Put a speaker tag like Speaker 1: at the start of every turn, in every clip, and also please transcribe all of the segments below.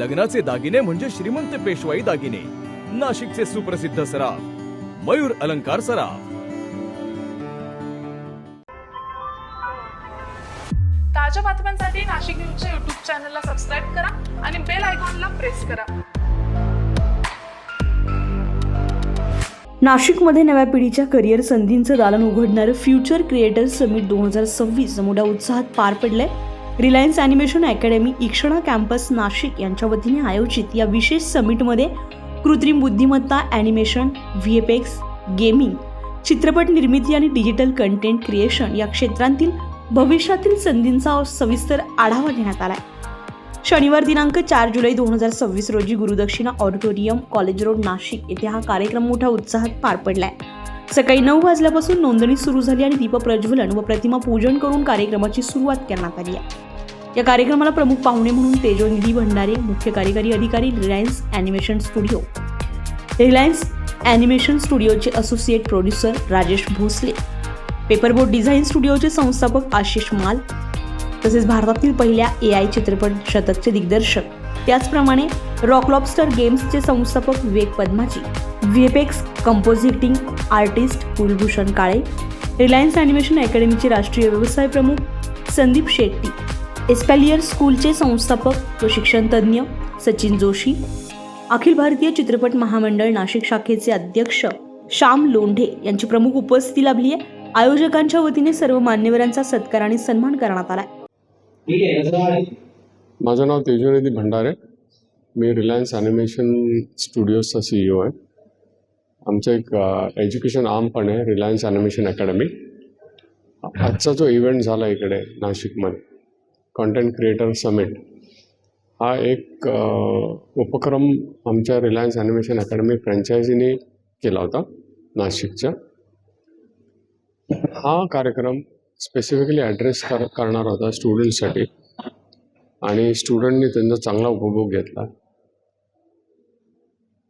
Speaker 1: लग्नाचे दागिने म्हणजे श्रीमंत पेशवाई दागिने. नाशिकचे सुप्रसिद्ध सराफ मयूर अलंकार सराफ.
Speaker 2: ताज्या बातम्यांसाठी नाशिक न्यूजच्या YouTube चॅनलला सबस्क्राईब करा आणि बेल आयकॉनला प्रेस करा.
Speaker 3: नाशिकमध्ये नव्या पिढीच्या करिअर संधींचं दालन उघडणारं फ्युचर क्रिएटर समिट 2026 मोठ्या उत्साहात पार पडलंय. Reliance animation academy Ikshana campus Nashik यांच्या वतीने आयोजित या विशेष समिटमध्ये कृत्रिम बुद्धिमत्ता, ॲनिमेशन, VFX, गेमिंग, चित्रपट निर्मिती आणि डिजिटल कंटेंट क्रिएशन या क्षेत्रांतील भविष्यातील संधींचा सविस्तर आढावा घेण्यात आलाय. शनिवार दिनांक 4 जुलै 2026 रोजी gurudakshina auditorium, college road, Nashik येथे हा कार्यक्रम मोठ्या उत्साहात पार पडलाय. सकाळी 9 वाजल्यापासून नोंदणी सुरू झाली आणि दीपप्रज्वलन व प्रतिमा पूजन करून कार्यक्रमाची सुरुवात करण्यात आली आहे. या कार्यक्रमाला प्रमुख पाहुणे म्हणून तेजोनिधी भंडारे, मुख्य कार्यकारी अधिकारी, Reliance animation studio, Reliance animation स्टुडिओचे associate producer Rajesh Bhosale, Paperboat design स्टुडिओचे संस्थापक आशिष माल, तसेच भारतातील पहिल्या AI चित्रपट शतकचे दिग्दर्शक, त्याचप्रमाणे रॉक लॉबस्टर गेम्सचे संस्थापक विवेक पद्माजी, VFX कंपोजिटिंग आर्टिस्ट कुलभूषण काळे, रिलायन्स ॲनिमेशन अकॅडमीचे राष्ट्रीय व्यवसाय प्रमुख संदीप शेट्टी, एस्पॅलियर स्कूलचे संस्थापक व शिक्षण तज्ज्ञ सचिन जोशी, अखिल भारतीय चित्रपट महामंडळ नाशिक शाखेचे अध्यक्ष श्याम लोंढे यांची प्रमुख उपस्थिती लाभली आहे. आयोजकांच्या वतीने सर्व मान्यवरांचा सत्कार आणि सन्मान करण्यात आला.
Speaker 4: माझं नाव तेजोनिधी भंडारे. मी रिलायन्स ॲनिमेशन स्टुडिओजचा CEO आहे. आमचं एक एज्युकेशन आर्म पण आहे, रिलायन्स ॲनिमेशन अकॅडमी. आजचा जो इव्हेंट झाला इकडे नाशिकमध्ये, कंटेंट क्रिएटर समिट, हा एक उपक्रम आमच्या रिलायन्स ॲनिमेशन अकॅडमी फ्रँचायझीने केला होता नाशिकच्या. हा कार्यक्रम स्पेसिफिकली ॲड्रेस करणार होता स्टुडंट्ससाठी आणि स्टुडंटनी त्यांचा चांगला उपभोग घेतला.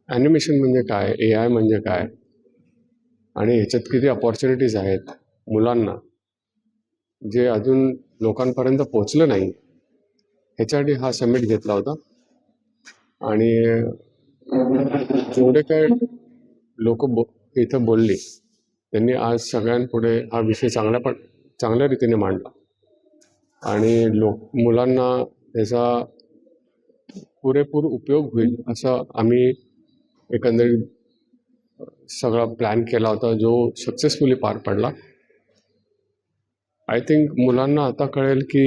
Speaker 4: ॲनिमेशन म्हणजे काय, AI म्हणजे काय आणि ह्याच्यात किती अपॉर्च्युनिटीज आहेत मुलांना जे अजून लोकांपर्यंत पोचलं नाही, ह्याच्यासाठी हा समिट घेतला होता. आणि जेवढे काय लोक इथं बोलली त्यांनी आज सगळ्यांपुढे हा विषय चांगल्या रीतीने मांडला आणि मुलांना त्याचा पुरेपूर उपयोग होईल असं आम्ही एकंदरीत सगळा प्लॅन केला होता, जो सक्सेसफुली पार पडला. आय थिंक मुलांना आता कळेल की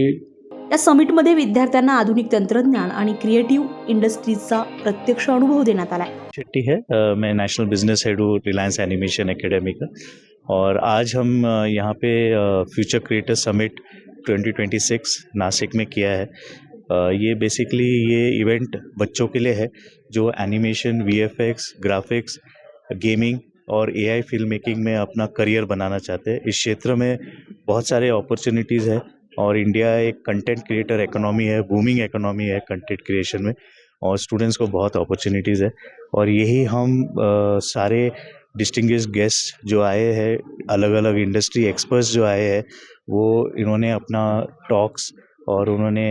Speaker 3: या समिटमध्ये विद्यार्थ्यांना आधुनिक तंत्रज्ञान आणि क्रिएटिव्ह इंडस्ट्रीजचा प्रत्यक्ष अनुभव देण्यात आला.
Speaker 5: शेट्टी है, मैं नेशनल बिजनेस हेड हूँ रिलायंस एनिमेशन एकेडमी का. और आज हम यहाँ पे फ्यूचर क्रिएटर समिट 2026 नासिक में किया है. ये बेसिकली ये इवेंट बच्चों के लिए है जो एनिमेशन, VFX, ग्राफिक्स, गेमिंग और AI फिल्म मेकिंग में अपना करियर बनाना चाहते हैं. इस क्षेत्र में बहुत सारे अपॉर्चुनिटीज़ है और इंडिया एक कंटेंट क्रिएटर इकोनॉमी है, बूमिंग इकोनॉमी है कंटेंट क्रिएशन में, और स्टूडेंट्स को बहुत अपॉर्चुनिटीज़ है. और यही हम सारे डिस्टिंग्विश्ड गेस्ट जो आए हैं, अलग अलग इंडस्ट्री एक्सपर्ट्स जो आए हैं, वो इन्होंने अपना टॉक्स और उन्होंने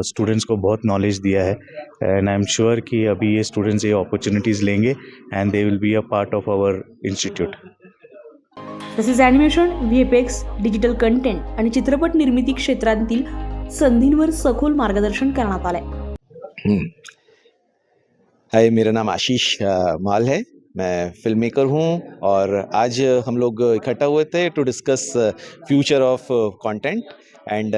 Speaker 5: स्टूडेंट्स को बहुत नॉलेज दिया है. एंड आई एम श्योर कि अभी ये स्टूडेंट्स ये अपॉर्चुनिटीज़ लेंगे and they will be a part of our institute.
Speaker 3: तसेच ॲनिमेशन, VFX, डिजिटल कंटेंट आणि चित्रपट निर्मिती क्षेत्रांतील संधींवर सखोल मार्गदर्शन करण्यात आलंय.
Speaker 6: हाय, मेरा नाम आशीष माल है. मैं फिल्म मेकर हूँ और आज हम लोग इकट्ठा हुए थे to discuss future of content and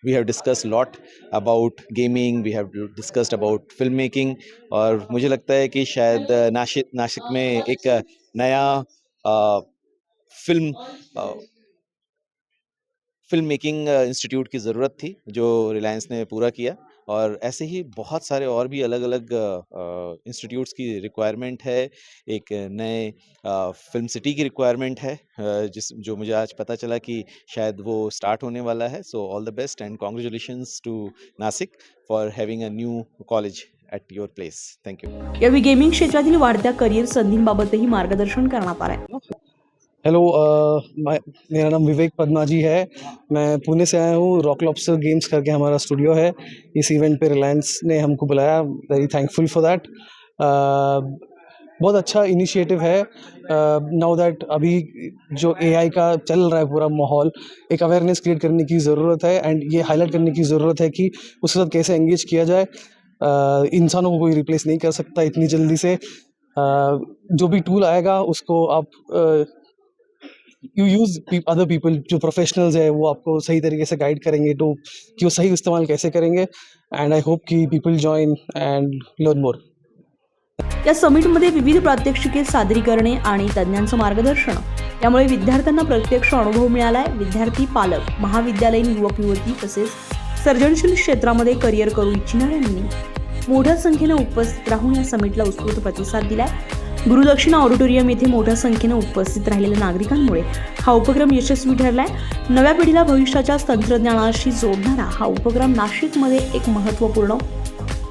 Speaker 6: we have discuss lot about gaming, we have discussed about film making. और मुझे लगता है कि शायद नासिक में एक नया फिल्म मेकिंग इंस्टीट्यूट की ज़रूरत थी जो रिलायंस ने पूरा किया. और ऐसे ही बहुत सारे और भी अलग अलग इंस्टीट्यूट्स की रिक्वायरमेंट है. एक नए फिल्म सिटी की रिक्वायरमेंट है जो मुझे आज पता चला कि शायद वो स्टार्ट होने वाला है. So all the best and congratulations to Nashik for having a new college at your place. Thank you.
Speaker 3: यावेळी गेमिंग क्षेत्रातील वाढत्या करिअर संधींबाबतही मार्गदर्शन करण्यात आलंय.
Speaker 7: हेलो, मेरा नाम विवेक पदमाजी है। मैं पुणे से आया हूँ। रॉक लॉबस्टर गेम्स करके हमारा स्टूडियो है। इस इवेंट पे रिलायंस ने हमको बुलाया, वेरी थैंकफुल फॉर दैट। बहुत अच्छा इनिशिएटिव है। नाउ दैट अभी जो एआई का चल रहा है पूरा माहौल, एक अवेयरनेस क्रिएट करने की ज़रूरत है एंड ये हाईलाइट करने की ज़रूरत है कि उसके साथ कैसे एंगेज किया जाए। इंसानों को कोई रिप्लेस नहीं कर सकता इतनी जल्दी से। जो भी टूल आएगा उसको आप यू यूज़ अदर पीपल, जो प्रोफेशनल्स है वो आपको सही तरीके से गाइड करेंगे तो कि वो सही इस्तेमाल कैसे करेंगे। एंड आई होप कि people join end learn more.
Speaker 3: या समिटमध्ये विविध प्रात्यक्षिके, सादरीकरणे आणि तज्ज्ञांचं मार्गदर्शन यामुळे विद्यार्थ्यांना प्रत्यक्ष अनुभव मिळालाय। विद्यार्थी, पालक, महाविद्यालयीन युवक युवती तसेच सर्जनशील क्षेत्रामध्ये करिअर करू इच्छिणाऱ्यांनी मोठ्या संख्येने उपस्थित राहून या समिटला उत्स्फूर्त प्रतिसाद दिलाय। गुरुदक्षिणा ऑडिटोरियम येथे मोठ्या संख्येने उपस्थित राहिलेल्या नागरिकांमुळे हा उपक्रम यशस्वी ठरलाय। नव्या पिढीला भविष्याच्या तंत्रज्ञानाशी जोडणारा हा उपक्रम नाशिकमध्ये एक महत्त्वपूर्ण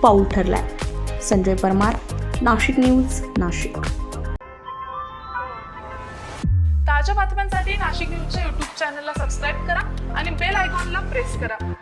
Speaker 3: पाऊल ठरलाय। संजय परमार, नाशिक न्यूज, नाशिक।
Speaker 2: ताज्या बातम्यांसाठी नाशिक न्यूजच्या यूट्यूब चॅनलला सबस्क्राईब करा आणि बेल आयकॉनला प्रेस करा।